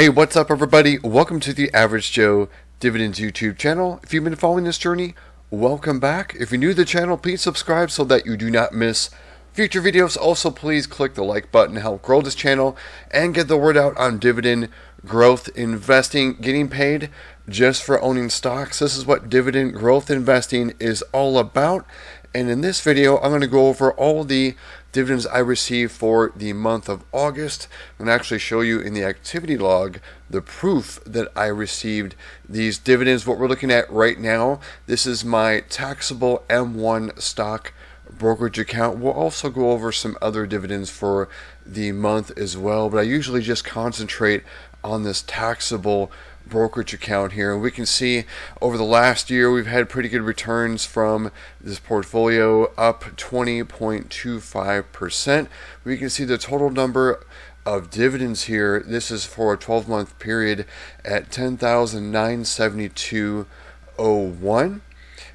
Hey, what's up everybody? Welcome to the Average Joe Dividends YouTube channel. If you've been following this journey, welcome back. If you're new to the channel, please subscribe so that you do not miss future videos. Also, please click the like button to help grow this channel and get the word out on dividend growth investing, getting paid just for owning stocks. This is what dividend growth investing is all about. And in this video, I'm going to go over all the dividends I received for the month of August. I'm going to actually show you in the activity log the proof that I received these dividends. What we're looking at right now, this is my taxable M1 stock brokerage account. We'll also go over some other dividends for the month as well, but I usually just concentrate on this taxable brokerage account here, and we can see over the last year we've had pretty good returns from this portfolio, up 20.25%. We can see the total number of dividends here. This is for a 12-month period at 10,972.01.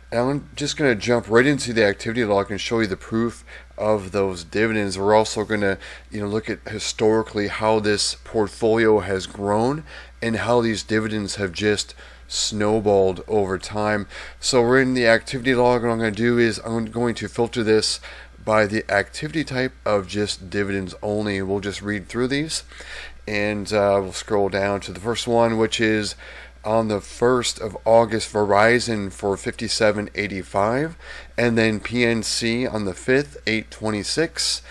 And I'm just going to jump right into the activity log and show you the proof of those dividends. We're also going to look at historically how this portfolio has grown and how these dividends have just snowballed over time. So we're in the activity log, and what I'm going to do is I'm going to filter this by the activity type of just dividends only. We'll just read through these, and we'll scroll down to the first one, which is on the 1st of August, Verizon for $57.85, and then PNC on the 5th, $8.26,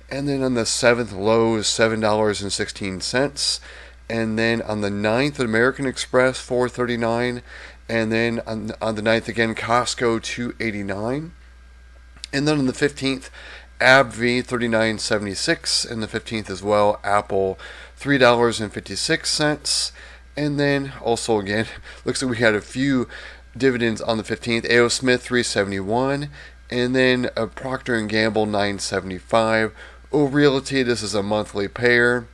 and then on the 7th, Lowe's, $7.16, and then on the 9th, American Express, $4.39, and then on the 9th again, Costco, $2.89, and then on the 15th, AbbVie, $39.76, and the 15th as well, Apple, $3.56, and then also again, looks like we had a few dividends on the 15th. A.O. Smith, $3.71, and then Procter & Gamble, $9.75. O Realty, this is a monthly payer,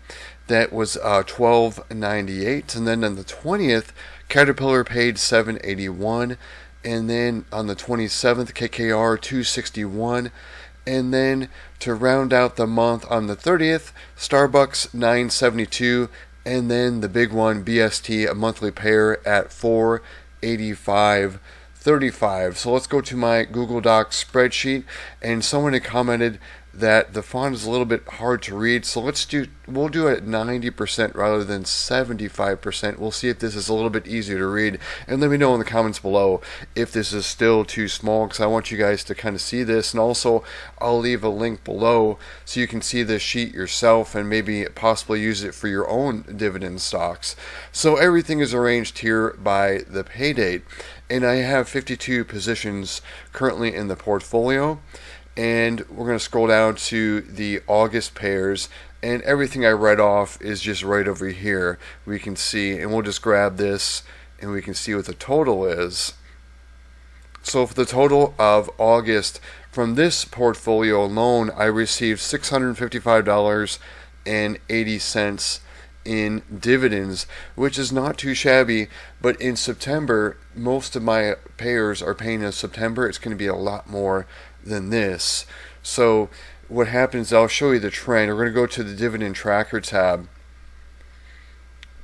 that was $12.98, and then on the 20th, Caterpillar paid $7.81, and then on the 27th, KKR, $2.61, and then to round out the month on the 30th, Starbucks, $9.72. And then the big one, BST, a monthly payer at $485.35. So let's go to my Google Docs spreadsheet. And someone had commented that the font is a little bit hard to read. So we'll do it at 90% rather than 75%. We'll see if this is a little bit easier to read. And let me know in the comments below if this is still too small, because I want you guys to kind of see this. And also, I'll leave a link below so you can see this sheet yourself and maybe possibly use it for your own dividend stocks. So everything is arranged here by the pay date. And I have 52 positions currently in the portfolio. And we're going to scroll down to the August pairs, and everything I read off is just right over here. We can see, and we'll just grab this and we can see what the total is. So for the total of August, from this portfolio alone, I received $655.80 in dividends, which is not too shabby. But in September, most of my payers are paying in September. It's going to be a lot more than this. So what happens, I'll show you the trend. We're going to go to the dividend tracker tab.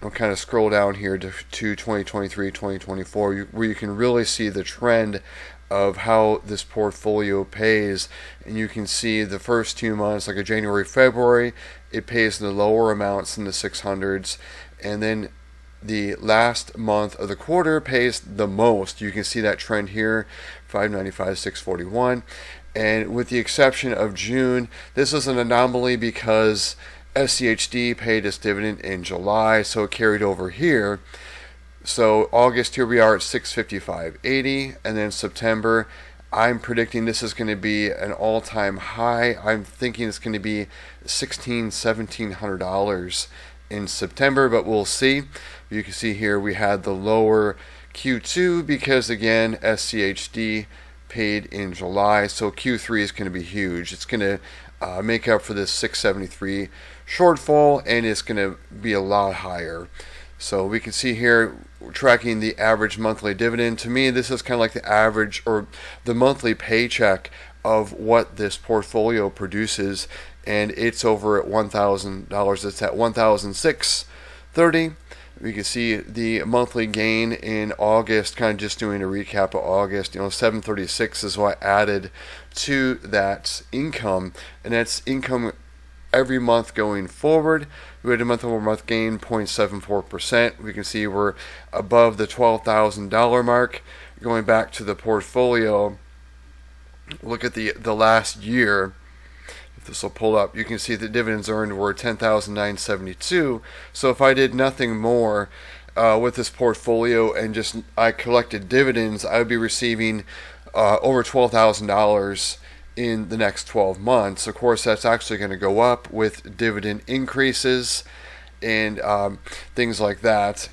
I'll kind of scroll down here to 2023, 2024, where you can really see the trend of how this portfolio pays. And you can see the first 2 months, like a January, February, it pays in the lower amounts in the 600s, and then the last month of the quarter pays the most. You can see that trend here, $595, $641, and with the exception of June, this is an anomaly because SCHD paid its dividend in July, so it carried over here. So August, here we are at $655.80, and then September, I'm predicting this is going to be an all-time high. I'm thinking it's going to be $1,700 in September, but we'll see. You can see here we had the lower Q2 because, again, SCHD paid in July, so Q3 is going to be huge. It's going to make up for this 673 shortfall, and it's going to be a lot higher. So we can see here, tracking the average monthly dividend. To me, this is kind of like the average or the monthly paycheck of what this portfolio produces, and it's over at $1,000. It's at $1,630. We can see the monthly gain in August, kind of just doing a recap of August. 736 is what I added to that income, and that's income every month going forward. We had a month-over-month gain 0.74%. We can see we're above the $12,000 mark. Going back to the portfolio, look at the last year. If this will pull up, you can see the dividends earned were $10,972. So if I did nothing more with this portfolio and just I collected dividends, I would be receiving over $12,000 in the next 12 months. Of course, that's actually going to go up with dividend increases and things like that.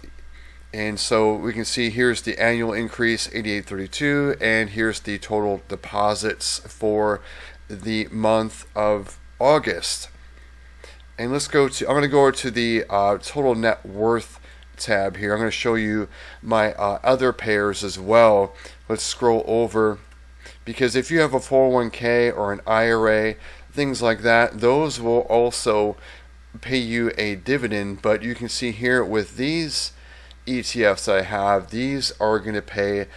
And so we can see here's the annual increase, 8832, and here's the total deposits for the month of August. And let's go to, I'm going to go over to the total net worth tab here. I'm going to show you my other payers as well. Let's scroll over, because if you have a 401k or an IRA, things like that, those will also pay you a dividend. But you can see here with these ETFs I have, these are going to pay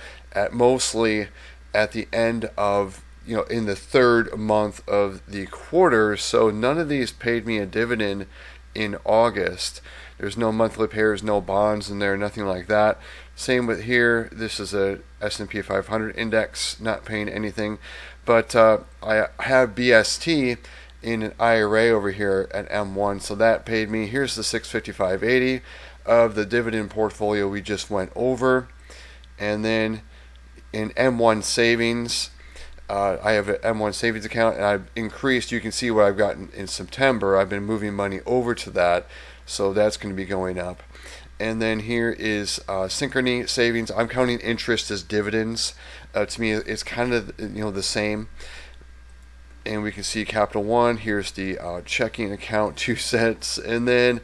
mostly at the end of, in the third month of the quarter. So none of these paid me a dividend in August. There's no monthly payers, no bonds in there, nothing like that. Same with here. This is a S&P 500 index, not paying anything. But I have BST in an IRA over here at M1, so that paid me. Here's the 655.80 of the dividend portfolio we just went over. And then in M1 savings, I have an M1 savings account, and I've increased. You can see what I've gotten in September. I've been moving money over to that, so that's going to be going up. And then here is Synchrony savings. I'm counting interest as dividends. To me, it's kind of the same. And we can see Capital One. Here's the checking account, 2 cents, and then a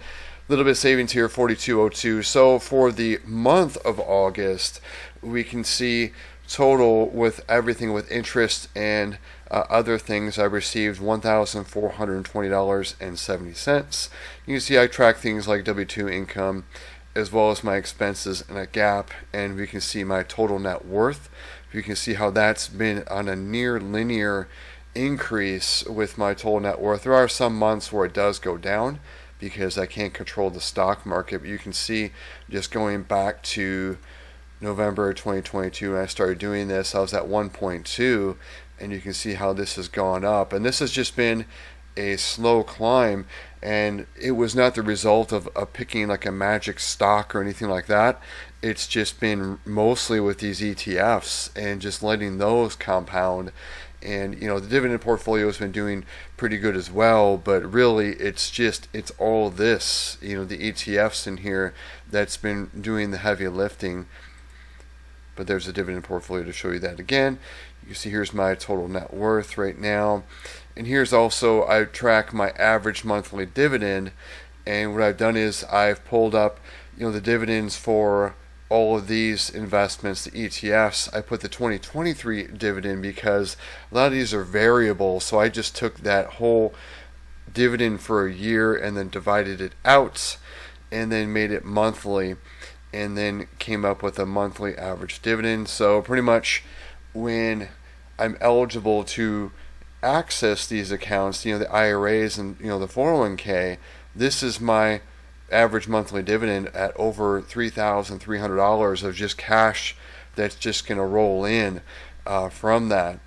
little bit of savings here, 4202. So for the month of August, we can see total with everything with interest and other things, I received $1,420.70. You can see I track things like W-2 income as well as my expenses in a gap, and we can see my total net worth. You can see how that's been on a near linear increase with my total net worth. There are some months where it does go down because I can't control the stock market, but you can see just going back to November 2022 when I started doing this, I was at 1.2, and you can see how this has gone up. And this has just been a slow climb, and it was not the result of picking like a magic stock or anything like that. It's just been mostly with these ETFs and just letting those compound. And the dividend portfolio has been doing pretty good as well, but really it's all this, the ETFs in here that's been doing the heavy lifting. But there's a dividend portfolio to show you that again. You can see here's my total net worth right now. And here's also, I track my average monthly dividend. And what I've done is I've pulled up, the dividends for all of these investments, the ETFs. I put the 2023 dividend because a lot of these are variable. So I just took that whole dividend for a year and then divided it out and then made it monthly, and then came up with a monthly average dividend. So pretty much when I'm eligible to access these accounts, the IRAs and the 401k, this is my average monthly dividend at over $3,300 of just cash that's just going to roll in from that.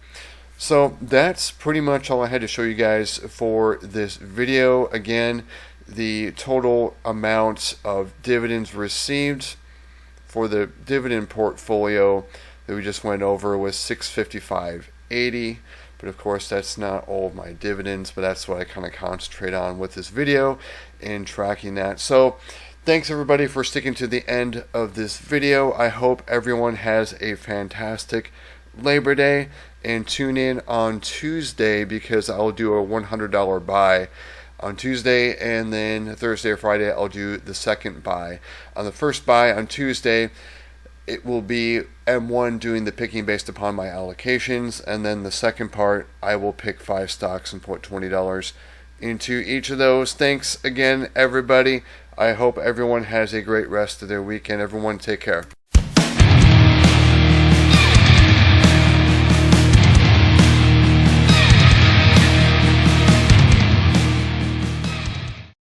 So that's pretty much all I had to show you guys for this video. Again, the total amount of dividends received for the dividend portfolio that we just went over was $655.80. But of course, that's not all of my dividends, but that's what I kind of concentrate on with this video and tracking that. So thanks everybody for sticking to the end of this video. I hope everyone has a fantastic Labor Day, and tune in on Tuesday because I'll do a $100 buy on Tuesday, and then Thursday or Friday I'll do the second buy. On the first buy on Tuesday, it will be M1 doing the picking based upon my allocations, and then the second part I will pick 5 stocks and put $20 into each of those. Thanks again everybody. I hope everyone has a great rest of their weekend. Everyone take care.